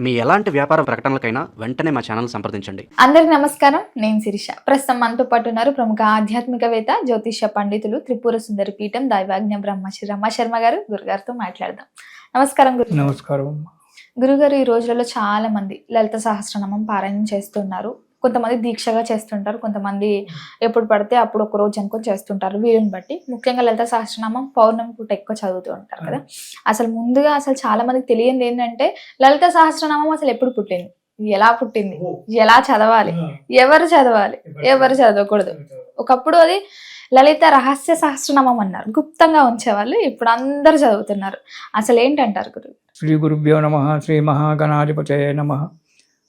మీ ఎలాంటి వ్యాపార ప్రకటనలకైనా వెంటనే మా ఛానల్ సంప్రదించండి. అందరికి నమస్కారం. నేను శిరీష. ప్రస్తుతం మనతో పాటు ఉన్నారు ప్రముఖ ఆధ్యాత్మికవేత్త, జ్యోతిష్య పండితులు, త్రిపుర సుందరి పీఠం దైవాజ్ఞ బ్రహ్మశ్రీ రమశర్మ గారు. గురుగారితో మాట్లాడదాం. నమస్కారం గురు. నమస్కారం. గురుగారు, ఈ రోజులలో చాలా మంది లలిత సహస్రనామం పారాయణం చేస్తున్నారు. కొంతమంది దీక్షగా చేస్తుంటారు, కొంతమంది ఎప్పుడు పడితే అప్పుడు ఒక రోజు అనుకొని చేస్తుంటారు. వీరిని బట్టి ముఖ్యంగా లలిత సహస్రనామం పౌర్ణమి పూట ఎక్కువ చదువుతూ ఉంటారు కదా. అసలు ముందుగా చాలా మందికి తెలియంది ఏంటంటే లలిత సహస్రనామం అసలు ఎప్పుడు పుట్టింది, ఎలా పుట్టింది, ఎలా చదవాలి, ఎవరు చదవాలి, ఎవరు చదవకూడదు. ఒకప్పుడు అది లలిత రహస్య సహస్రనామం అన్నారు, గుప్తంగా ఉంచేవాళ్ళు. ఇప్పుడు అందరు చదువుతున్నారు. అసలు ఏంటంటారు గురు? శ్రీ గురుభ్యో నమః. శ్రీ మహాగణాధిపతయే నమః.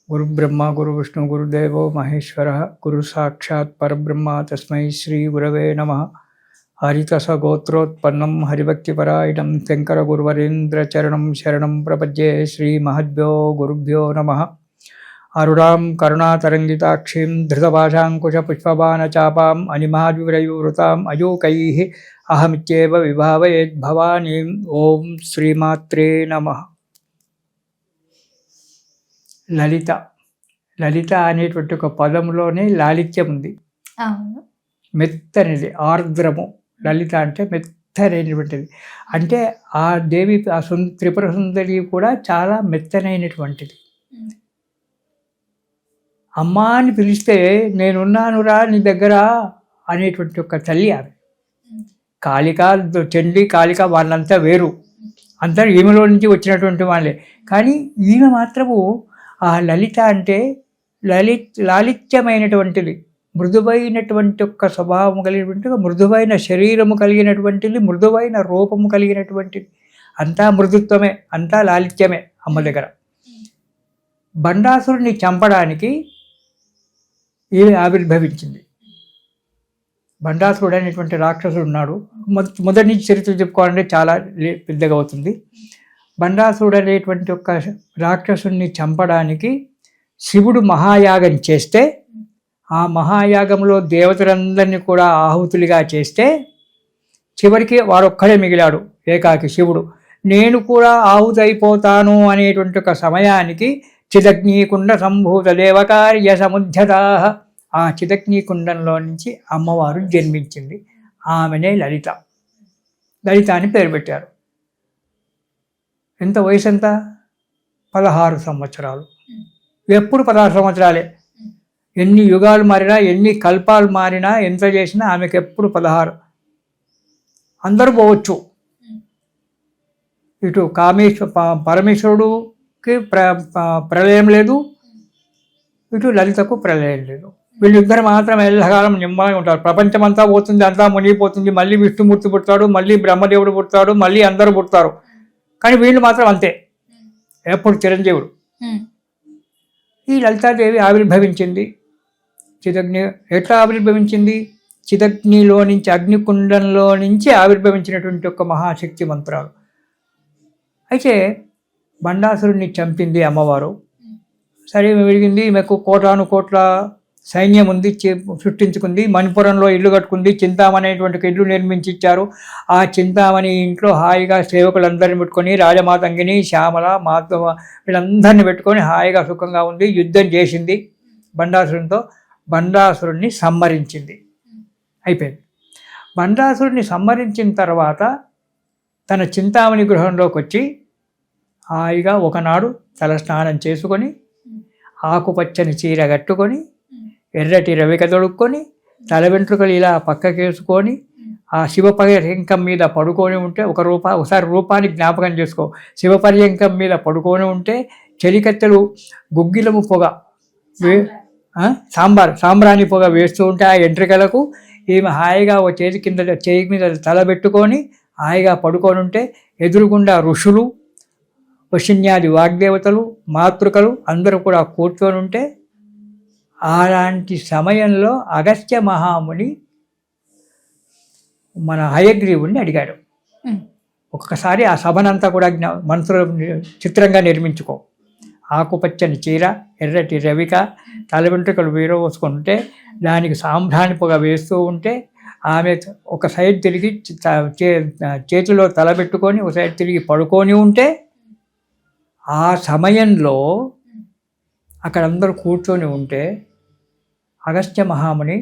గురు బ్రహ్మ గురు విష్ణు గురుదేవో మహేశ్వర గురు సాక్షాత్ పరబ్రహ్మ తస్మై శ్రీ గురవే నమః. హరితస గోత్రోత్పన్నం హరిభక్తిపరాయణం శంకర గురువరేంద్ర చరణం శరణం ప్రపద్యే. శ్రీ మహద్భ్యో గురుభ్యో నమః. అరుణాం కరుణాతరంగితాక్షీం ధృతపాశాంకుశ పుష్పబాణచాపాం అనిమాద్విరయూవృతాం అయూకైః అహమిత్యేవ విభావయేద్ భవానీం. ఓం శ్రీమాత్రే నమః. లలిత, లలిత అనేటువంటి ఒక పదంలోనే లాలిత్యం ఉంది. మెత్తనిది, ఆర్ద్రము. లలిత అంటే మెత్తనైనటువంటిది. అంటే ఆ దేవి, ఆ త్రిపుర సుందరి కూడా చాలా మెత్తనైనటువంటిది. అమ్మా అని పిలిస్తే నేనున్నానురా నీ దగ్గర అనేటువంటి ఒక తల్లి ఆమె. కాళిక, చండి, కాళిక వాళ్ళంతా వేరు, అందరూ ఈమెలో నుంచి వచ్చినటువంటి వాళ్ళే. కానీ ఈమె మాత్రము ఆ లలిత అంటే లాలిత్యమైనటువంటిది, మృదువైనటువంటి ఒక స్వభావము కలిగినటువంటి, మృదువైన శరీరము కలిగినటువంటిది, మృదువైన రూపము కలిగినటువంటిది. అంతా మృదుత్వమే, అంతా లాలిత్యమే అమ్మ దగ్గర. బండాసురుని చంపడానికి ఈమె ఆవిర్భవించింది. బండాసురుడు అనేటువంటి రాక్షసుడు ఉన్నాడు. మొదటి నుంచి చరిత్ర చెప్పుకోవాలంటే చాలా పెద్దగా అవుతుంది. బండాసురుడు అనేటువంటి ఒక రాక్షసుని చంపడానికి శివుడు మహాయాగం చేస్తే, ఆ మహాయాగంలో దేవతలందరినీ కూడా ఆహుతులుగా చేస్తే చివరికి వారొక్కడే మిగిలాడు, ఏకాకి శివుడు. నేను కూడా ఆహుతైపోతాను అనేటువంటి ఒక సమయానికి చిదగ్నికుండ సంభూత దేవకార్య సముద్యతా, ఆ చిదగ్నికుండంలో నుంచి అమ్మవారు జన్మించింది. ఆమెనే లలిత. లలిత అని పేరు పెట్టారు. ఎంత వయసు ఎంత? 16 సంవత్సరాలు. ఎప్పుడు 16 సంవత్సరాలే. ఎన్ని యుగాలు మారినా, ఎన్ని కల్పాలు మారినా, ఎంత చేసినా ఆమెకు ఎప్పుడు 16. అందరూ పోవచ్చు. ఇటు పరమేశ్వరుడుకి ప్రళయం లేదు, ఇటు లలితకు ప్రళయం లేదు. వీళ్ళిద్దరు మాత్రం ఎల్లకాలం నిమ్మలంగా ఉంటారు. ప్రపంచమంతా పోతుంది, అంతా మునిగిపోతుంది. మళ్ళీ విష్ణుమూర్తి పుడతాడు, మళ్ళీ బ్రహ్మదేవుడు పుడతాడు, మళ్ళీ అందరూ పుడతారు. కానీ వీళ్ళు మాత్రం అంతే, ఎప్పుడు చిరంజీవుడు. ఈ లలితాదేవి ఆవిర్భవించింది చిదగ్ని. ఎట్లా ఆవిర్భవించింది? చిదగ్నిలో నుంచి, అగ్నికుండంలో నుంచి ఆవిర్భవించినటువంటి ఒక మహాశక్తి మంత్రాలు. అయితే బండాసురుణ్ణి చంపింది అమ్మవారు. సరే వెలిగింది. ఈమెకు కోటాను కోట్ల సైన్యం ఉంది, సృష్టించుకుంది. మణిపురంలో ఇల్లు కట్టుకుంది. చింతామణి అనేటువంటి ఇల్లు నిర్మించి ఇచ్చారు. ఆ చింతామణి ఇంట్లో హాయిగా సేవకులందరినీ పెట్టుకొని, రాజమాతంగిని, శ్యామల, మాధవ వీళ్ళందరినీ పెట్టుకొని హాయిగా సుఖంగా ఉంది. యుద్ధం చేసింది బండాసురునితో. బండాసురుణ్ణి సంహరించింది. అయిపోయింది. బండాసురుణ్ణి సంహరించిన తర్వాత తన చింతామణి గృహంలోకి వచ్చి హాయిగా ఒకనాడు తల స్నానం చేసుకొని, ఆకుపచ్చని చీర కట్టుకొని, ఎర్రటి రవిక తొడుక్కొని, తల వెంట్రుకలు ఇలా పక్కకేసుకొని, ఆ శివపర్యంకం మీద పడుకొని ఉంటే, ఒకసారి రూపాన్ని జ్ఞాపకం చేసుకో. శివపర్యంకం మీద పడుకొని ఉంటే చెలికత్తెలు గుగ్గిలము పొగ, సాంబ్రాణి పొగ వేస్తూ ఉంటే ఆ ఎంట్రికలకు ఈమె హాయిగా ఓ చేయి మీద తల పెట్టుకొని హాయిగా పడుకొని ఉంటే, ఎదురుగుండా ఋషులు, వశిన్యాది వాగ్దేవతలు, మాతృకలు అందరూ కూడా కూర్చొని ఉంటే, అలాంటి సమయంలో అగస్త్య మహాముని మన హయగ్రీవుణ్ణి అడిగాడు. ఒక్కొక్కసారి ఆ సభనంతా కూడా మనసులో చిత్రంగా నిర్మించుకో. ఆకుపచ్చని చీర, ఎర్రటి రవిక, తల వెంట్రుకలు వీరవోసుకుంటే, దానికి సాంబ్రాణి పొగ వేస్తూ ఉంటే, ఆమె ఒక సైడ్ తిరిగి చేతిలో తల పెట్టుకొని ఒక సైడ్ తిరిగి పడుకొని ఉంటే, ఆ సమయంలో అక్కడ అందరూ కూర్చొని ఉంటే అగస్త్య మహాముని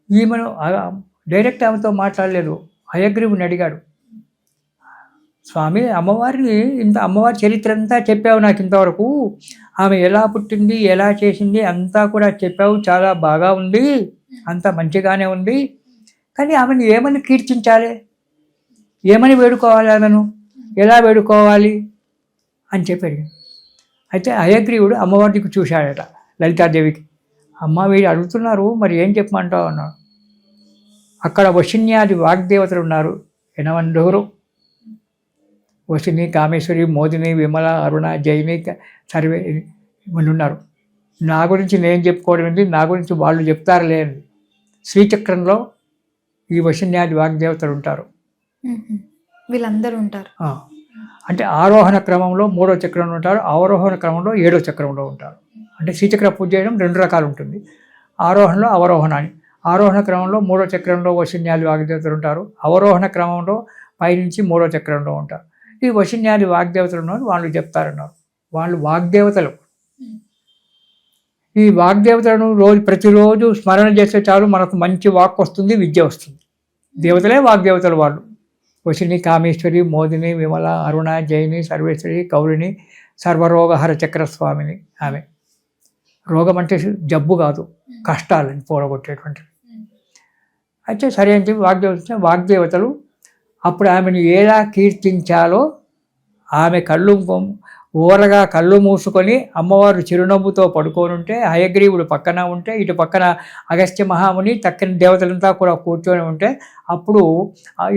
ఈమెను డైరెక్ట్ ఆమెతో మాట్లాడలేదు, హయగ్రీవుని అడిగాడు, స్వామి అమ్మవారిని అమ్మవారి చరిత్ర అంతా చెప్పావు నాకు ఇంతవరకు, ఆమె ఎలా పుట్టింది ఎలా చేసింది అంతా కూడా చెప్పావు, చాలా బాగా ఉంది, అంతా మంచిగానే ఉంది, కానీ ఆమెను ఏమని కీర్తించాలి, ఏమని వేడుకోవాలి, ఆమెను ఎలా వేడుకోవాలి అని చెప్పాడు. అయితే హయగ్రీవుడు అమ్మవారికి చూశాడట, లలితాదేవికి. అమ్మ వీడు అడుగుతున్నారు, మరి ఏం చెప్పమంటావు అన్నాడు. అక్కడ వశిన్యాది వాగ్దేవతలు ఉన్నారు, 8 వశిని, కామేశ్వరి, మోదిని, విమల, అరుణ, జైని, సర్వే వీళ్ళు ఉన్నారు. నా గురించి నేను చెప్పుకోవడం ఏంటి, నా గురించి వాళ్ళు చెప్తారు లేదు. శ్రీచక్రంలో ఈ వశిన్యాది వాగ్దేవతలు ఉంటారు. వీళ్ళందరూ ఉంటారు. అంటే ఆరోహణ క్రమంలో 3వ చక్రంలో ఉంటారు, అవరోహణ క్రమంలో 7వ చక్రంలో ఉంటారు. అంటే శ్రీచక్ర పూజ చేయడం 2 రకాలు ఉంటుంది, ఆరోహణలో అవరోహణ అని. ఆరోహణ క్రమంలో 3వ చక్రంలో వశిన్యాది వాగ్దేవతలు ఉంటారు, అవరోహణ క్రమంలో పైనుంచి 3వ చక్రంలో ఉంటారు. ఈ వశిన్యాది వాగ్దేవతలు ఉన్నారు, వాళ్ళు చెప్తారన్నారు. వాళ్ళు వాగ్దేవతలు. ఈ వాగ్దేవతలను ప్రతిరోజు స్మరణ చేస్తే చాలు మనకు మంచి వాక్ వస్తుంది, విద్య వస్తుంది. దేవతలే వాగ్దేవతలు వాళ్ళు. వశిని, కామేశ్వరి, మోదిని, విమల, అరుణ, జైని, సర్వేశ్వరి, కౌలిని, సర్వరోగహర చక్రస్వామిని. ఆమె రోగం అంటే జబ్బు కాదు, కష్టాలని పోడగొట్టేటువంటివి. అయితే సరే అని చెప్పి వాగ్దేవతలు అప్పుడు ఆమెను ఎలా కీర్తించాలో, ఆమె ఓరగా కళ్ళు మూసుకొని అమ్మవారు చిరునవ్వుతో పడుకొని ఉంటే, హయగ్రీవుడు పక్కన ఉంటే, ఇటు పక్కన అగస్త్య మహాముని, తక్కిన దేవతలంతా కూడా కూర్చొని ఉంటే, అప్పుడు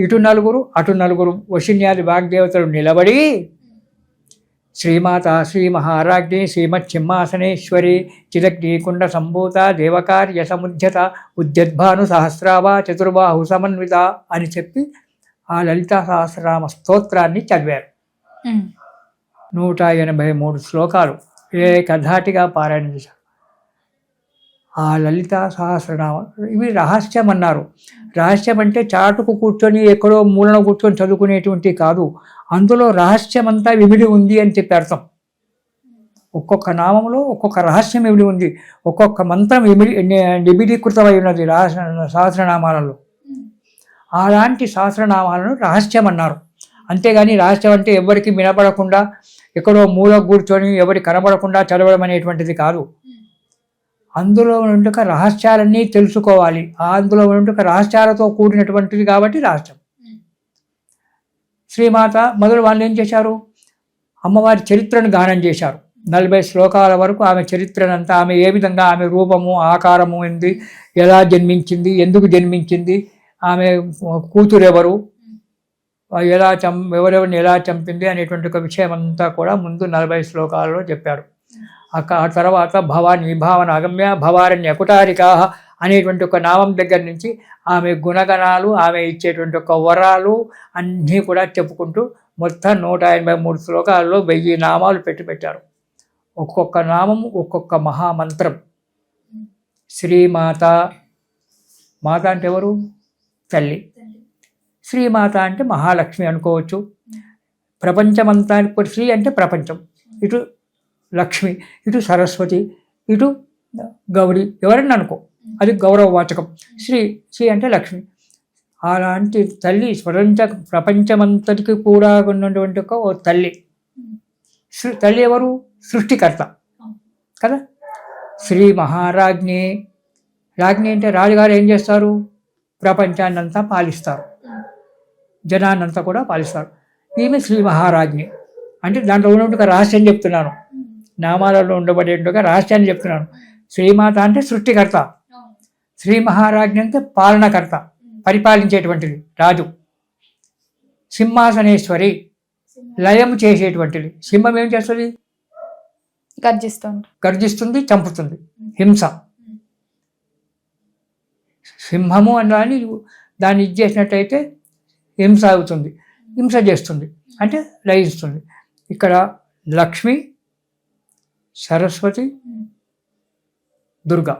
ఇటు 4 అటు 4 వశిన్యాది వాగ్దేవతలు నిలబడి, శ్రీమాత శ్రీ మహారాజ్ఞి శ్రీమచ్చింహాసనేశ్వరి చిదగ్నికుండ సంభూత దేవకార్య సముద్యత ఉద్యద్భాను సహస్రావ చతుర్బాహు సమన్విత అని చెప్పి ఆ లలితా సహస్రనామ స్తోత్రాన్ని చదివారు. 183 శ్లోకాలు ఏకధాటిగా పారాయణ చేశారు. ఆ లలితా సహస్రనామం ఇవి రహస్యం అన్నారు. రహస్యం అంటే చాటుకు కూర్చొని ఎక్కడో మూలన కూర్చొని చదువుకునేటువంటి కాదు, అందులో రహస్యమంతా విమిడి ఉంది అని చెప్పి అర్థం. ఒక్కొక్క నామంలో ఒక్కొక్క రహస్యం విమిడి ఉంది, ఒక్కొక్క మంత్రం నిబిడీకృతమై ఉన్నది సహస్రనామాలలో. అలాంటి సహస్రనామాలను రహస్యం అన్నారు. అంతేగాని రహస్యం అంటే ఎవరికి వినపడకుండా ఎక్కడో మూల కూర్చొని ఎవరికి కనబడకుండా చదవడం అనేటువంటిది కాదు. అందులో ఉండే రహస్యాలన్నీ తెలుసుకోవాలి, అందులో ఉండే రహస్యాలతో కూడినటువంటిది కాబట్టి రహస్యం. శ్రీమాత మొదలు వాళ్ళు ఏం చేశారు, అమ్మవారి చరిత్రను గానం చేశారు. 40 శ్లోకాల వరకు ఆమె చరిత్రనంతా, ఆమె ఏ విధంగా, ఆమె రూపము ఆకారము ఏంది, ఎలా జన్మించింది, ఎందుకు జన్మించింది, ఆమె కూతురెవరు, ఎవరెవరిని ఎలా చంపింది అనేటువంటి ఒక విషయం అంతా కూడా ముందు 40 శ్లోకాలలో చెప్పారు. ఆ తర్వాత భవాని భావన అగమ్య భవారణ్య కుటారికా అనేటువంటి ఒక నామం దగ్గర నుంచి ఆమె గుణగణాలు, ఆమె ఇచ్చేటువంటి ఒక వరాలు అన్నీ కూడా చెప్పుకుంటూ మొత్తం 183 శ్లోకాలలో 1000 నామాలు పెట్టారు. ఒక్కొక్క నామం ఒక్కొక్క మహామంత్రం. శ్రీమాత, మాత అంటే ఎవరు, తల్లి. శ్రీమాత అంటే మహాలక్ష్మి అనుకోవచ్చు. ప్రపంచమంతా శ్రీ అంటే ప్రపంచం, ఇటు లక్ష్మి, ఇటు సరస్వతి, ఇటు గౌరీ, ఎవరన్నా అనుకో, అది గౌరవవాచకం. శ్రీ అంటే లక్ష్మి. అలాంటి తల్లి ప్రపంచమంతటికి కూడా ఉన్నటువంటి ఒక తల్లి. తల్లి ఎవరు, సృష్టికర్త కదా. శ్రీ మహారాజ్ఞి, రాజ్ఞి అంటే రాజుగారు ఏం చేస్తారు, ప్రపంచాన్నంతా పాలిస్తారు, జనాన్నంతా కూడా పాలిస్తారు. ఈమె శ్రీ మహారాజ్ఞి అంటే దాంట్లో ఉన్నటువంటి రహస్యం చెప్తున్నాను, నామాలలో ఉండబడేటువంటి రహస్యాన్ని చెప్తున్నాను. శ్రీమాత అంటే సృష్టికర్త, శ్రీ మహారాజ్ఞి అంటే పాలనకర్త, పరిపాలించేటువంటిది, రాజు. సింహాసనేశ్వరి, లయం చేసేటువంటిది. సింహం ఏం చేస్తుంది, గర్జిస్తుంది, చంపుతుంది, హింస. సింహము అని దాన్ని ఇచ్చేసినట్టయితే హింస అవుతుంది, హింస చేస్తుంది అంటే లయిస్తుంది. ఇక్కడ లక్ష్మి, సరస్వతి, దుర్గా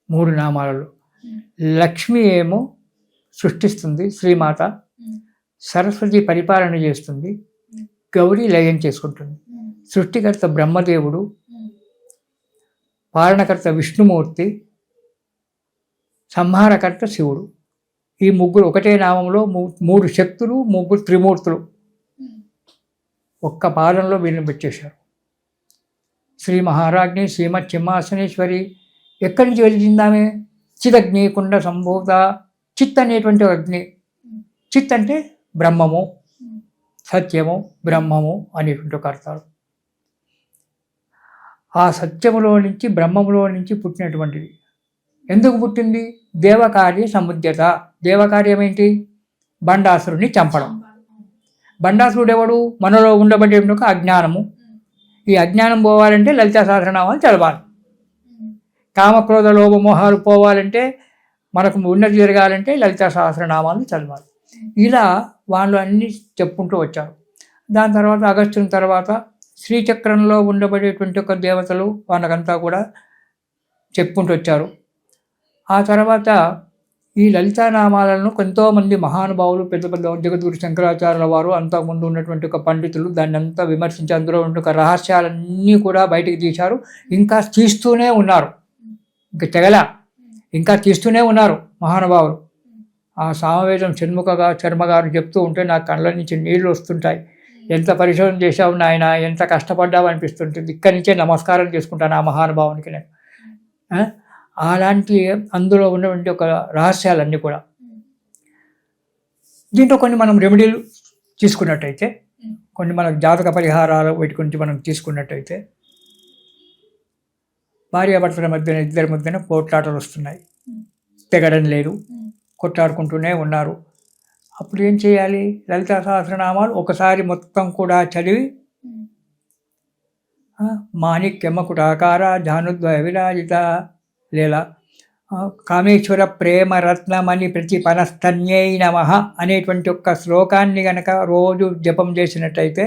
3 నామాలలో. లక్ష్మి ఏమో సృష్టిస్తుంది శ్రీమాత, సరస్వతి పరిపాలన చేస్తుంది, గౌరీ లయం చేసుకుంటుంది. సృష్టికర్త బ్రహ్మదేవుడు, పాలనకర్త విష్ణుమూర్తి, సంహారకర్త శివుడు. ఈ ముగ్గురు ఒకటే నామంలో మూడు శక్తులు, ముగ్గురు త్రిమూర్తులు ఒక్క పాదంలో వీళ్ళని పెట్టేశారు. శ్రీ మహారాజ్ని శ్రీమత్ సింహాసనేశ్వరి ఎక్కడి నుంచి వెలిచిందామే? చిదగ్ని కుండ సంభూత. చిత్ అనేటువంటి అగ్ని. చిత్ అంటే బ్రహ్మము, సత్యము, బ్రహ్మము అనేటువంటి ఒక అర్థాలు. ఆ సత్యములో నుంచి బ్రహ్మములో నుంచి పుట్టినటువంటిది. ఎందుకు పుట్టింది? దేవకార్య సముద్యత. దేవకార్యం ఏంటి? బండాసురుని చంపడం. బండాసురుడు ఎవడు? మనలో ఉండబడే ఒక అజ్ఞానము. ఈ అజ్ఞానం పోవాలంటే లలితా సహస్రనామాలు చదవాలి. కామక్రోధ లోభ మోహాలు పోవాలంటే, మనకు ఉన్నతి జరగాలంటే లలితా సహస్రనామాలు చదవాలి. ఇలా వాళ్ళు అన్నీ చెప్పుకుంటూ వచ్చారు. దాని తర్వాత అగస్త్యుని తర్వాత శ్రీచక్రంలో ఉండబడేటువంటి ఒక దేవతలు వాళ్ళకంతా కూడా చెప్పుకుంటూ వచ్చారు. ఆ తర్వాత ఈ లలితానామాలను ఎంతోమంది మహానుభావులు, పెద్ద పెద్ద జగద్గురు శంకరాచార్యుల వారు, అంతకుముందు ఉన్నటువంటి ఒక పండితులు దాన్ని అంతా విమర్శించి అందులో ఉన్న ఒక రహస్యాలన్నీ కూడా బయటికి తీశారు. ఇంకా తీస్తూనే ఉన్నారు. ఇంకా తెగల ఇంకా తీస్తూనే ఉన్నారు మహానుభావులు. ఆ సామవేదం శర్మ గారు చెప్తూ ఉంటే నాకు కళ్ళ నుంచి నీళ్లు వస్తుంటాయి. ఎంత పరిశోధన చేశావు నాయన, ఎంత కష్టపడ్డావు అనిపిస్తుంటుంది. ఇక్కడి నుంచే నమస్కారం చేసుకుంటాను ఆ మహానుభావునికి నేను. అలాంటి అందులో ఉన్నటువంటి ఒక రహస్యాలన్నీ కూడా. దీంట్లో కొన్ని మనం రెమెడీలు తీసుకున్నట్టయితే, కొన్ని మనకు జాతక పరిహారాలు వీటి గురించి మనం తీసుకున్నట్టయితే, భార్యాభర్తల మధ్యన ఇద్దరి మధ్యన పోట్లాటలు వస్తున్నాయి, తెగడం లేదు, కొట్లాడుకుంటూనే ఉన్నారు. అప్పుడు ఏం చేయాలి? లలితా సహస్రనామాలు ఒకసారి మొత్తం కూడా చదివి, మాణిక్యమకుటాకార జానుద్వయ విరాజిత లేలా కామేశ్వర ప్రేమ రత్నమణి ప్రతిపనస్తన్యై నమః అనేటువంటి ఒక్క శ్లోకాన్ని గనక రోజు జపం చేసినట్టయితే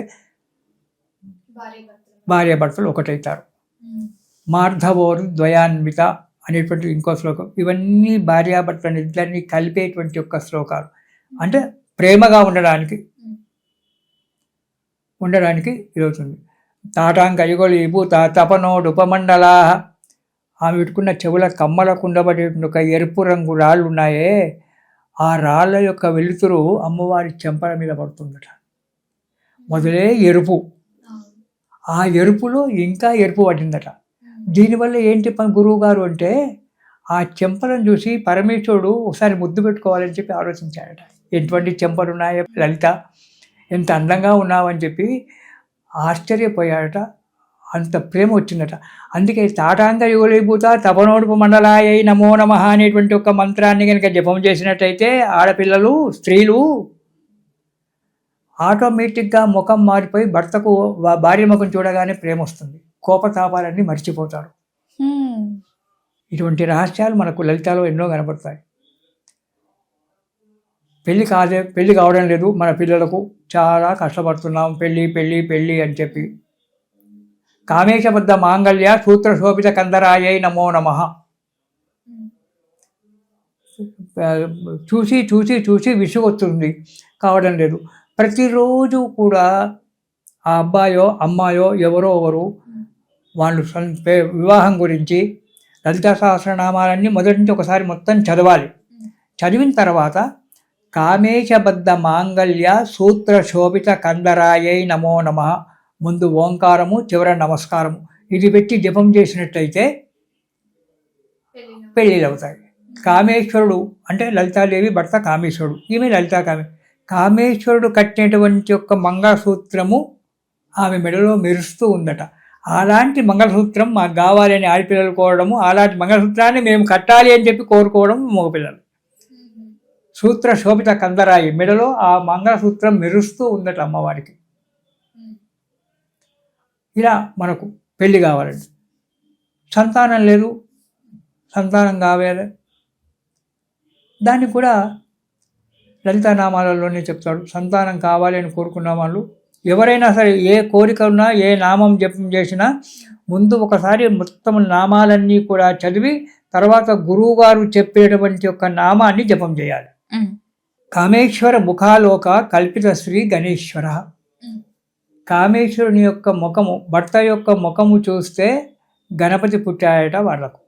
భార్యాభర్తలు ఒకటవుతారు. మార్ధవోరు ద్వయాన్విత అనేటువంటి ఇంకో శ్లోకం. ఇవన్నీ భార్యాభర్తలను ఇద్దరిని కలిపేటువంటి ఒక్క శ్లోకాలు. అంటే ప్రేమగా ఉండడానికి ఇదవుతుంది. తాటాంక అయుగలు విభూత తపనోడు ఉపమండలా. ఆమె పెట్టుకున్న చెవుల కమ్మలకు ఉండబడే ఒక ఎరుపు రంగు రాళ్ళు ఉన్నాయే, ఆ రాళ్ళ యొక్క వెలుతురు అమ్మవారి చెంపల మీద పడుతుందట. మొదలే ఎరుపు, ఆ ఎరుపులో ఇంకా ఎరుపు పడిందట. దీనివల్ల ఏంటి గురువు గారు అంటే, ఆ చెంపలను చూసి పరమేశ్వరుడు ఒకసారి ముద్దు పెట్టుకోవాలని చెప్పి ఆలోచించాడట. ఎటువంటి చెంపలు ఉన్నాయో లలిత, ఎంత అందంగా ఉన్నావని చెప్పి ఆశ్చర్యపోయాడట. అంత ప్రేమ వచ్చిందట. అందుకే తాటాంగ యుగలీభూత తపనోడుపు మండలాయై నమో నమః అనేటువంటి ఒక మంత్రాన్ని కనుక జపం చేసినట్టయితే ఆడపిల్లలు, స్త్రీలు ఆటోమేటిక్గా ముఖం మారిపోయి భర్తకు భార్య ముఖం చూడగానే ప్రేమ వస్తుంది, కోపతాపాలన్నీ మర్చిపోతారు. ఇటువంటి రహస్యాలు మనకు లలితాలో ఎన్నో కనబడతాయి. పెళ్ళి కావడం లేదు మన పిల్లలకు, చాలా కష్టపడుతున్నాం పెళ్ళి అని చెప్పి. కామేశబద్ధ మాంగళ్య సూత్రశోభిత కందరాయై నమో నమః. చూసి చూసి చూసి విసుగొస్తుంది, కావడం లేదు. ప్రతిరోజు కూడా ఆ అబ్బాయో అమ్మాయో ఎవరో వాళ్ళు వివాహం గురించి లలితా సహస్రనామాలన్నీ మొదటి నుంచి ఒకసారి మొత్తం చదవాలి. చదివిన తర్వాత కామేశబద్ధ మాంగళ్య సూత్రశోభిత కందరాయై నమో నమః, ముందు ఓంకారము, చివర నమస్కారము, ఇది పెట్టి జపం చేసినట్టయితే పెళ్ళిళ్ళు అవుతాయి. కామేశ్వరుడు అంటే లలితాదేవి భర్త కామేశ్వరుడు, ఈమె లలితా కామేశ్వరుడు కట్టినటువంటి యొక్క మంగళసూత్రము ఆమె మెడలో మెరుస్తూ ఉందట. అలాంటి మంగళసూత్రం మాకు కావాలని ఆడపిల్లలు కోరడము, అలాంటి మంగళసూత్రాన్ని మేము కట్టాలి అని చెప్పి కోరుకోవడం మగపిల్లలు. సూత్ర శోభిత కందరాయి, మెడలో ఆ మంగళసూత్రం మెరుస్తూ ఉందట అమ్మవారికి. ఇలా మనకు పెళ్ళి కావాలండి. సంతానం లేదు, సంతానం కావాలి, దాన్ని కూడా లలితానామాలలోనే చెప్తాడు. సంతానం కావాలి అని కోరుకున్న వాళ్ళు ఎవరైనా సరే ఏ కోరిక ఉన్నా ఏ నామం జపం చేసినా ముందు ఒకసారి మొత్తం నామాలన్నీ కూడా చదివి తర్వాత గురువు గారు చెప్పేటువంటి ఒక నామాన్ని జపం చేయాలి. కామేశ్వర ముఖాలోక కల్పిత శ్రీ గణేశ్వర. కామేశ్వరుని యొక్క ముఖము, భర్త యొక్క ముఖము చూస్తే గణపతి పుట్టాడట వాళ్ళకు.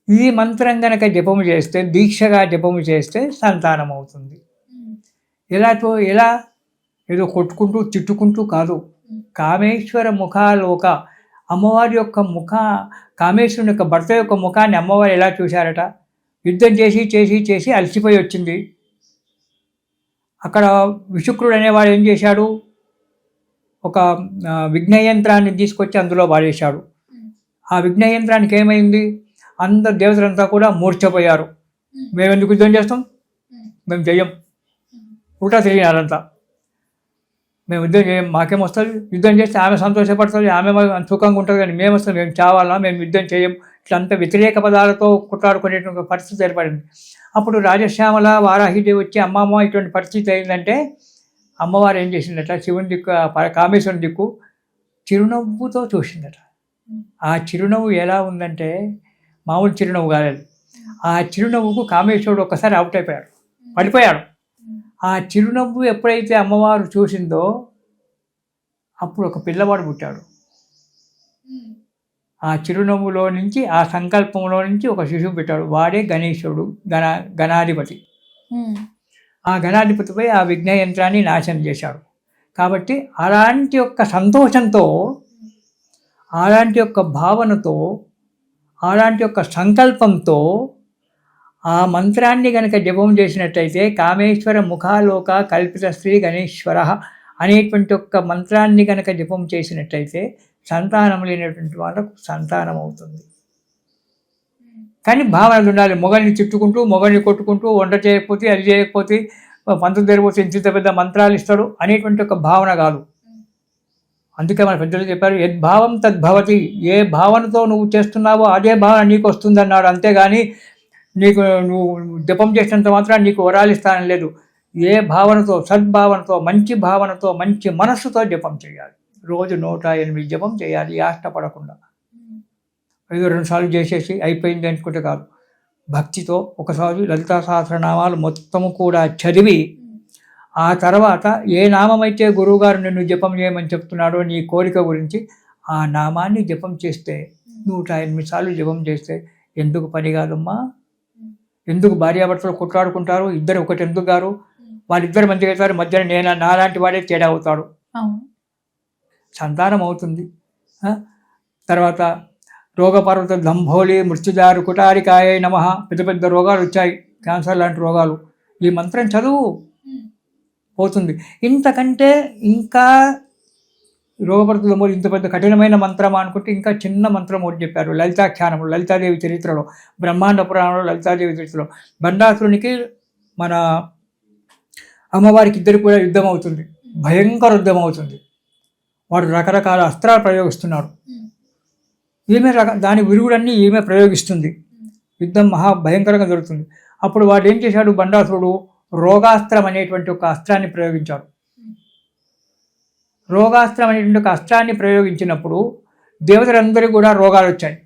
ఈ మంత్రం గనక జపము చేస్తే, దీక్షగా జపము చేస్తే సంతానం అవుతుంది. ఎలా ఏదో కొట్టుకుంటూ తిట్టుకుంటూ కాదు. కామేశ్వర ముఖాలోక, అమ్మవారి యొక్క కామేశ్వరుని యొక్క భర్త యొక్క ముఖాన్ని అమ్మవారు ఎలా చూశారట? యుద్ధం చేసి చేసి చేసి అలసిపోయి వచ్చింది. అక్కడ విశుక్రుడు అనేవాడు ఏం చేశాడు? ఒక విఘ్నయంత్రాన్ని తీసుకొచ్చి అందులో వాడేశాడు. ఆ విఘ్నయంత్రానికి ఏమైంది? అందరు దేవతలంతా కూడా మూర్ఛపోయారు. మేము ఎందుకు యుద్ధం చేస్తాం? మేము చెయ్యం. ఉల్టా తిరిగినారంతా. మేము యుద్ధం చేయం, మాకేమొస్తుంది? యుద్ధం చేస్తే ఆమె సంతోషపడుతుంది, ఆమె సుఖంగా ఉంటుంది, కానీ మేము వస్తాం, మేము చావాలా, మేము యుద్ధం చేయం. ఇట్లంతా వ్యతిరేక పదాలతో కుట్టాడుకునేటువంటి పరిస్థితి ఏర్పడింది. అప్పుడు రాజశ్యామల వారాహిదేవి వచ్చి అమ్మమ్మ ఇటువంటి పరిస్థితి అయిందంటే అమ్మవారు ఏం చేసిందట? శివుని దిక్కు, కామేశ్వరుని దిక్కు చిరునవ్వుతో చూసిందట. ఆ చిరునవ్వు ఎలా ఉందంటే మామూలు చిరునవ్వు కాలేదు. ఆ చిరునవ్వుకు కామేశ్వరుడు ఒక్కసారి అవుట్ అయిపోయాడు, పడిపోయాడు. ఆ చిరునవ్వు ఎప్పుడైతే అమ్మవారు చూసిందో అప్పుడు ఒక పిల్లవాడు పుట్టాడు. ఆ చిరునవ్వులో నుంచి, ఆ సంకల్పంలో నుంచి ఒక శిశువు పెట్టాడు. వాడే గణేశుడు, గణాధిపతి. ఆ గణాధిపతిపై ఆ విఘ్న యంత్రాన్ని నాశనం చేశాడు. కాబట్టి అలాంటి యొక్క సంతోషంతో, అలాంటి యొక్క భావనతో, అలాంటి యొక్క సంకల్పంతో ఆ మంత్రాన్ని గనక జపం చేసినట్టయితే కామేశ్వర ముఖాలోక కల్పిత శ్రీ గణేశ్వర అనేటువంటి ఒక మంత్రాన్ని గనక జపం చేసినట్టయితే సంతానం లేనటువంటి వాళ్ళకు సంతానం అవుతుంది. కానీ భావనలు ఉండాలి. మొగల్ని తిట్టుకుంటూ, మొగల్ని కొట్టుకుంటూ, వంట చేయకపోతే, అది చేయకపోతే, పంతులు తెరిపోతే ఇంత పెద్ద మంత్రాలు ఇస్తాడు అనేటువంటి ఒక భావన కాదు. అందుకే మన పెద్దలు చెప్పారు, యద్భావం తద్భవతి. ఏ భావనతో నువ్వు చేస్తున్నావో అదే భావన నీకు వస్తుంది అన్నాడు. అంతేగాని నువ్వు జపం చేసినంత మాత్రం నీకు వరాలు ఇస్తానని లేదు. ఏ భావనతో, సద్భావనతో, మంచి భావనతో, మంచి మనస్సుతో జపం చేయాలి. రోజు 108 జపం చేయాలి, ఆష్టపడకుండా. 2 సార్లు చేసేసి అయిపోయింది అనుకుంటే కాదు. భక్తితో ఒకసారి లలితా సహస్రనామాలు మొత్తము కూడా చదివి, ఆ తర్వాత ఏ నామమైతే గురువుగారు నిన్ను జపం చేయమని చెప్తున్నాడో నీ కోరిక గురించి ఆ నామాన్ని జపం చేస్తే, 108 సార్లు జపం చేస్తే ఎందుకు పని కాదమ్మా? ఎందుకు భార్యాభర్తలు కొట్లాడుకుంటారు? ఇద్దరు ఒకటి ఎందుకు గారు? వాళ్ళిద్దరు మంచిగా అవుతారు, మధ్యన నేను నాలాంటి వాడే తేడా అవుతాడు. సంతానం అవుతుంది. తర్వాత రోగపర్వత దంభోళి మృత్యుజారు కుటారికాయ నమః. పెద్ద పెద్ద రోగాలు వచ్చాయి, క్యాన్సర్ లాంటి రోగాలు. ఈ మంత్రం చదువు, పోతుంది. ఇంతకంటే ఇంకా రోగపర్వత దంభోళి ఇంత పెద్ద కఠినమైన మంత్రం అనుకుంటే ఇంకా చిన్న మంత్రం ఒకటి చెప్పారు. లలితాఖ్యానములు, లలితాదేవి చరిత్రలో, బ్రహ్మాండ పురాణంలో లలితాదేవి చరిత్రలో బండాసురునికి మన అమ్మవారికి ఇద్దరు కూడా యుద్ధం అవుతుంది, భయంకర యుద్ధం అవుతుంది. వాడు రకరకాల అస్త్రాలు ప్రయోగిస్తున్నాడు. ఈమె దాని విరుగుడన్నీ ఈమె ప్రయోగిస్తుంది. యుద్ధం మహా భయంకరంగా జరుగుతుంది. అప్పుడు వాడు ఏం చేశాడు? బండాసురుడు రోగాస్త్రం అనేటువంటి ఒక అస్త్రాన్ని ప్రయోగించాడు. రోగాస్త్రం అనేటువంటి ఒక అస్త్రాన్ని ప్రయోగించినప్పుడు దేవతలందరికీ కూడా రోగాలు వచ్చాయి.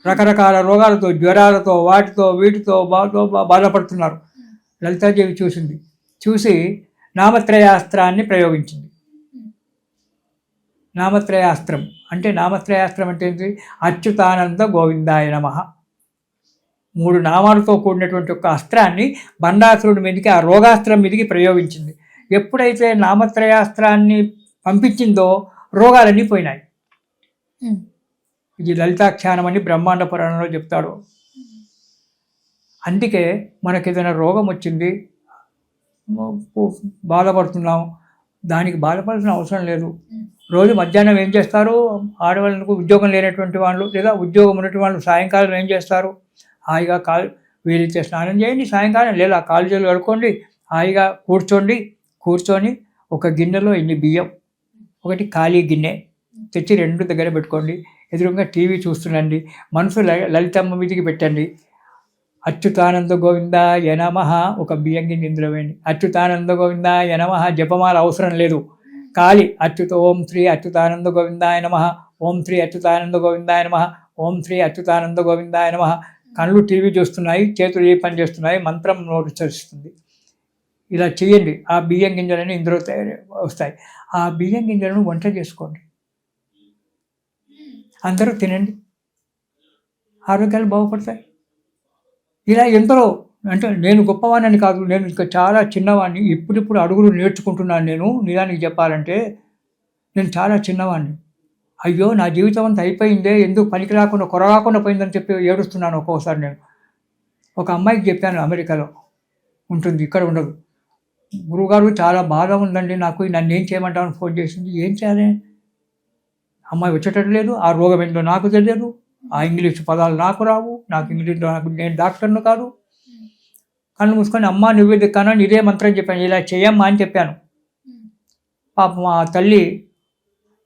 రకరకాల రోగాలతో, జ్వరాలతో, వాటితో వీటితో బాధపడుతున్నారు. లలితాదేవి చూసింది. చూసి నామత్రయాస్త్రాన్ని ప్రయోగించింది. నామత్రయాస్త్రం అంటే ఏంటి? అచ్యుతానంద గోవిందాయ నమః. 3 నామాలతో కూడినటువంటి ఒక అస్త్రాన్ని బండాసురుడి మీదకి, ఆ రోగాస్త్రం మీదకి ప్రయోగించింది. ఎప్పుడైతే నామత్రయాస్త్రాన్ని పంపించిందో రోగాలన్నీ పోయినాయి. ఇది లలితాఖ్యానం అని బ్రహ్మాండ పురాణంలో చెప్తాడు. అందుకే మనకి ఏదైనా రోగం వచ్చింది, బాధపడుతున్నాం, దానికి బాధపడాల్సిన అవసరం లేదు. రోజు మధ్యాహ్నం ఏం చేస్తారు? ఆడవాళ్ళకు ఉద్యోగం లేనటువంటి వాళ్ళు లేదా ఉద్యోగం ఉన్నటువంటి వాళ్ళు సాయంకాలం ఏం చేస్తారు? హాయిగా వీలైతే స్నానం చేయండి, సాయంకాలం లేదా కాలు చేతులు కడుక్కోండి, హాయిగా కూర్చొని ఒక గిన్నెలో ఇన్ని బియ్యం, ఒకటి ఖాళీ గిన్నె తెచ్చి 2 దగ్గర పెట్టుకోండి. ఎదురుగా టీవీ చూస్తుండండి. మనసు లలితమ్మ మీదికి పెట్టండి. అచ్యుతానంద గోవిందాయ నమః. ఒక బియ్యం గిన్నె ఇందులో వేయండి. అచ్యుతానంద గోవిందాయ నమః. జపమాల అవసరం లేదు. ఖాళీ ఓం శ్రీ అచ్యుతానంద గోవిందాయ నమః, ఓం శ్రీ అచ్యుతానంద గోవిందాయ నమః, ఓం శ్రీ అచ్యుతానంద గోవిందాయ నమః. కళ్ళు టీవీ చూస్తున్నాయి, చేతులు ఏ పని చేస్తున్నాయి, మంత్రం నోరు చరిస్తుంది. ఇలా చేయండి. ఆ బియ్యం గింజలని ఇందులో వస్తాయి. ఆ బియ్యం గింజలను వంట చేసుకోండి, అందరూ తినండి, ఆరోగ్యాలు బాగుపడతాయి. ఇలా ఎందరో, అంటే నేను గొప్పవాడిని కాదు, నేను ఇంకా చాలా చిన్నవాడిని, ఇప్పుడిప్పుడు అడుగులు నేర్చుకుంటున్నాను. నేను నిజానికి చెప్పాలంటే నేను చాలా చిన్నవాడిని. అయ్యో నా జీవితం అంతా అయిపోయిందే, ఎందుకు పనికి రాకుండా కొరగాకుండా పోయిందని చెప్పి ఏడుస్తున్నాను ఒక్కోసారి. నేను ఒక అమ్మాయికి చెప్పాను, అమెరికాలో ఉంటుంది, ఇక్కడ ఉండదు. గురువుగారు చాలా బాధ ఉందండి నాకు, నన్ను ఏం చేయమంటామని ఫోన్ చేసింది. ఏం చేయాలి, అమ్మాయి వచ్చేటట్టు లేదు, ఆ రోగం ఏంటో నాకు తెలియదు, ఆ ఇంగ్లీష్ పదాలు నాకు రావు, నేను డాక్టర్ను కాదు. కళ్ళు మూసుకొని అమ్మ నువ్వే దిక్కాను, ఇదే మంత్రం చెప్పాను, ఇలా చేయమ్మా అని చెప్పాను. పాపం ఆ తల్లి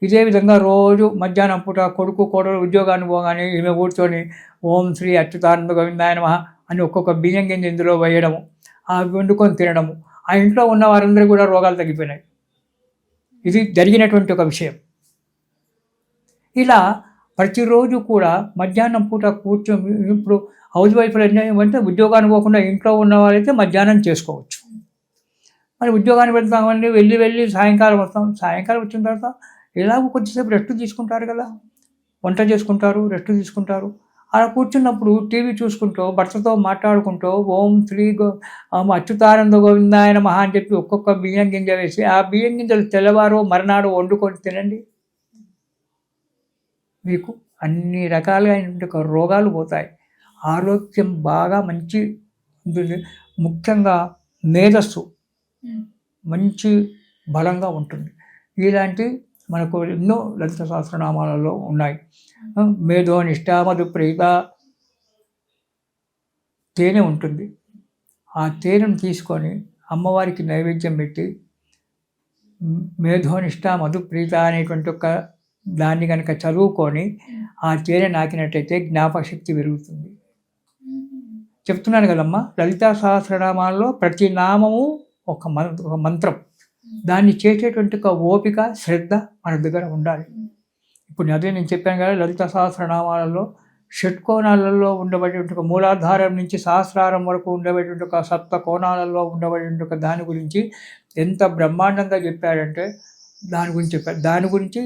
ఇదే విధంగా రోజు మధ్యాహ్నం పూట కొడుకు కోడలు ఉద్యోగాన్ని పోగానే ఈమె కూర్చొని ఓం శ్రీ అచ్యుతానంద గోవిందాయ నమః అని ఒక్కొక్క బియ్యం గింజ ఇందులో వేయడము, ఆ వండుకొని తినడము. ఆ ఇంట్లో ఉన్న వారందరూ కూడా రోగాలు తగ్గిపోయినాయి. ఇది జరిగినటువంటి ఒక విషయం. ఇలా ప్రతిరోజు కూడా మధ్యాహ్నం పూట కూర్చొని, ఇప్పుడు హౌస్ వైఫ్లు అంటే ఉద్యోగానికి పోకుండా ఇంట్లో ఉన్న వాళ్ళైతే మధ్యాహ్నం చేసుకోవచ్చు. మరి ఉద్యోగానికి వెళ్తామని వెళ్ళి సాయంకాలం వస్తాం. సాయంకాలం వచ్చిన తర్వాత ఎలాగో కొద్దిసేపు రెస్ట్ తీసుకుంటారు కదా, వంట చేసుకుంటారు, రెస్ట్ తీసుకుంటారు. అలా కూర్చున్నప్పుడు టీవీ చూసుకుంటూ భర్తతో మాట్లాడుకుంటూ ఓం శ్రీ అచ్యుతానంద గోవిందాయ నమః అని చెప్పి ఒక్కొక్క బియ్యం గింజ వేసి ఆ బియ్యం గింజలు తెల్లవారు మరునాడు వండుకొని తినండి. మీకు అన్ని రకాలైన రోగాలు పోతాయి, ఆరోగ్యం బాగా మంచి ఉంటుంది. ముఖ్యంగా మేధస్సు మంచి బలంగా ఉంటుంది. ఇలాంటి మనకు ఎన్నో లలిత సహస్రనామాలలో ఉన్నాయి. మేధో నిష్ఠ మధు ప్రీత, తేనె ఉంటుంది. ఆ తేనెను తీసుకొని అమ్మవారికి నైవేద్యం పెట్టి మేధోనిష్ట మధు ప్రీత అనేటువంటి ఒక దాన్ని కనుక చదువుకొని ఆ తేనె నాకినట్టయితే జ్ఞాపక శక్తి పెరుగుతుంది. చెప్తున్నాను కదమ్మా, లలితా సహస్రనామాల్లో ప్రతి నామము ఒక మంత్రం. దాన్ని చేసేటువంటి ఒక ఓపిక, శ్రద్ధ మన దగ్గర ఉండాలి. ఇప్పుడు అదే నేను చెప్పాను కదా, లలితా సహస్రనామాలలో షట్కోణాలలో ఉండబడేటువంటి ఒక మూలాధారం నుంచి సహస్రారం వరకు ఉండబడేటువంటి ఒక సప్త కోణాలలో ఉండబడేటువంటి ఒక దాని గురించి ఎంత బ్రహ్మాండంగా చెప్పాడంటే దాని గురించి చెప్పాడు. దాని గురించి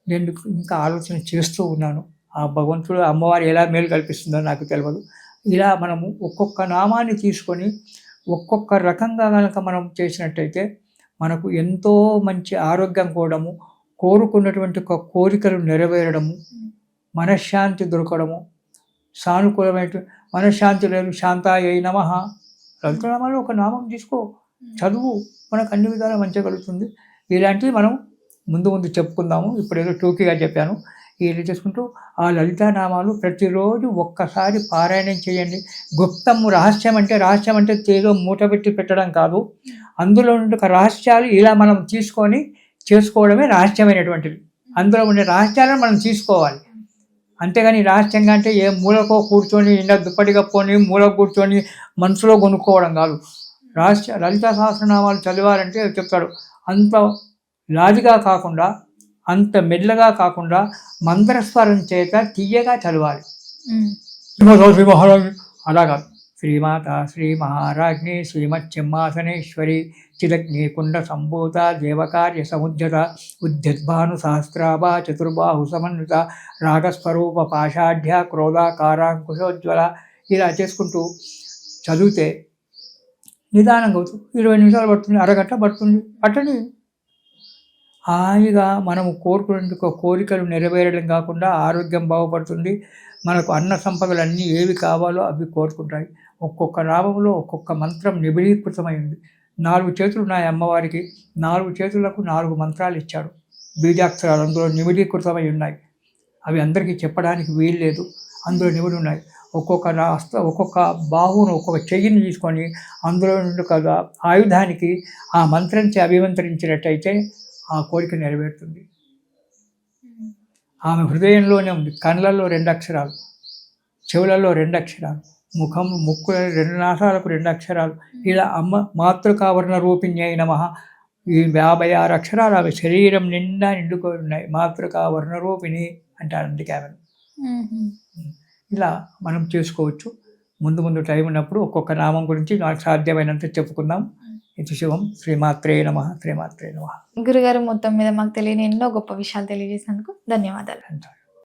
నేను ఇంకా ఆలోచన చేస్తూ ఉన్నాను. ఆ భగవంతుడు అమ్మవారు ఎలా మేలు కల్పిస్తుందో నాకు తెలియదు. ఇలా మనము ఒక్కొక్క నామాన్ని తీసుకొని ఒక్కొక్క రకంగా కనుక మనం చేసినట్టయితే మనకు ఎంతో మంచి ఆరోగ్యం కూడము, కోరుకున్నటువంటి కోరికలు నెరవేరడము, మనశ్శాంతి దొరకడము, సానుకూలమైన మనశ్శాంతి లేదు శాంతాయ నమః. లలితనామాలో ఒక నామం తీసుకో, చదువు, మనకు అన్ని విధాలా మంచిగా కలుగుతుంది. ఇలాంటివి మనం ముందు చెప్పుకుందాము. ఇప్పుడు ఏదో టూకీగా చెప్పాను. ఇలా చేసుకుంటూ ఆ లలితానామాలు ప్రతిరోజు ఒక్కసారి పారాయణం చేయండి. గుప్తము రహస్యం అంటే ఏదో మూట పెట్టి పెట్టడం కాదు. అందులో ఉండే రహస్యాలు ఇలా మనం తీసుకొని చేసుకోవడమే రహస్యమైనటువంటిది. అందులో ఉండే రహస్యాలను మనం తీసుకోవాలి. అంతేగాని రహస్యంగా అంటే ఏ మూలకో కూర్చొని ఇండ దుప్పటి కప్పుకొని మూలకు కూర్చొని మనసులో కొనుక్కోవడం కాదు. లలితా సహస్రనామాలు చదివాలంటే చెప్తాడు, అంత లాజిగా కాకుండా, అంత మెల్లగా కాకుండా మంత్రస్వరం చేత తీయగా చదవాలి. శ్రీ మహారాజు అలా కాదు. శ్రీమాత శ్రీ మహారాజ్ఞి శ్రీమచ్చిమ్మాసనేశ్వరి చిదగ్నికుండ సంభూత దేవకార్య సముద్యత ఉద్యద్భాను సహస్రాభా చతుర్బాహు సమన్విత రాగస్వరూప పాషాఢ్య క్రోధాకారాంకుశోజ్వల. ఇలా చేసుకుంటూ చదివితే నిదానంగా అవుతుంది. 20 నిమిషాలు పడుతుంది, అరగంట పడుతుంది, పట్టండి. హాయిగా మనము కోరుకునే కోరికలు నెరవేరడం కాకుండా ఆరోగ్యం బాగుపడుతుంది. మనకు అన్న సంపదలు అన్నీ ఏవి కావాలో అవి కోరుకుంటాయి. ఒక్కొక్క నామంలో ఒక్కొక్క మంత్రం నిబిడీకృతమైంది. 4 చేతులు ఉన్నాయి అమ్మవారికి. 4 చేతులకు 4 మంత్రాలు ఇచ్చాడు, బీజాక్షరాలు అందులో నిబిడీకృతమై ఉన్నాయి. అవి అందరికీ చెప్పడానికి వీలు లేదు, అందులో నిబిడి ఉన్నాయి. ఒక్కొక్క బాహువును ఒక్కొక్క చెయ్యిని తీసుకొని అందులో నుండి కదా ఆయుధానికి ఆ మంత్రించి అభిమంత్రించినట్టయితే ఆ కోరిక నెరవేరుతుంది. ఆమె హృదయంలోనే ఉంది. కళ్ళల్లో 2 అక్షరాలు, చెవులలో 2 అక్షరాలు, ముక్కు 2 నాసాలకు 2 అక్షరాలు. ఇలా అమ్మ మాతృకావర్ణ రూపిణ్యై నమః. ఈ 56 అక్షరాలు ఆమె శరీరం నిండా నిండుకొని ఉన్నాయి. మాతృకావర్ణ రూపిణి అంటారు అందుకే ఆమెను. ఇలా మనం చేసుకోవచ్చు. ముందు టైం ఉన్నప్పుడు ఒక్కొక్క నామం గురించి నాకు సాధ్యమైనంత చెప్పుకుందాం. ఇది శివం. శ్రీమాత్రే నమః. శ్రీమాత్రే నమః. గురుగారు మొత్తం మీద మాకు తెలియని ఎన్నో గొప్ప విషయాలు తెలియజేసినందుకు ధన్యవాదాలు. అంటారు.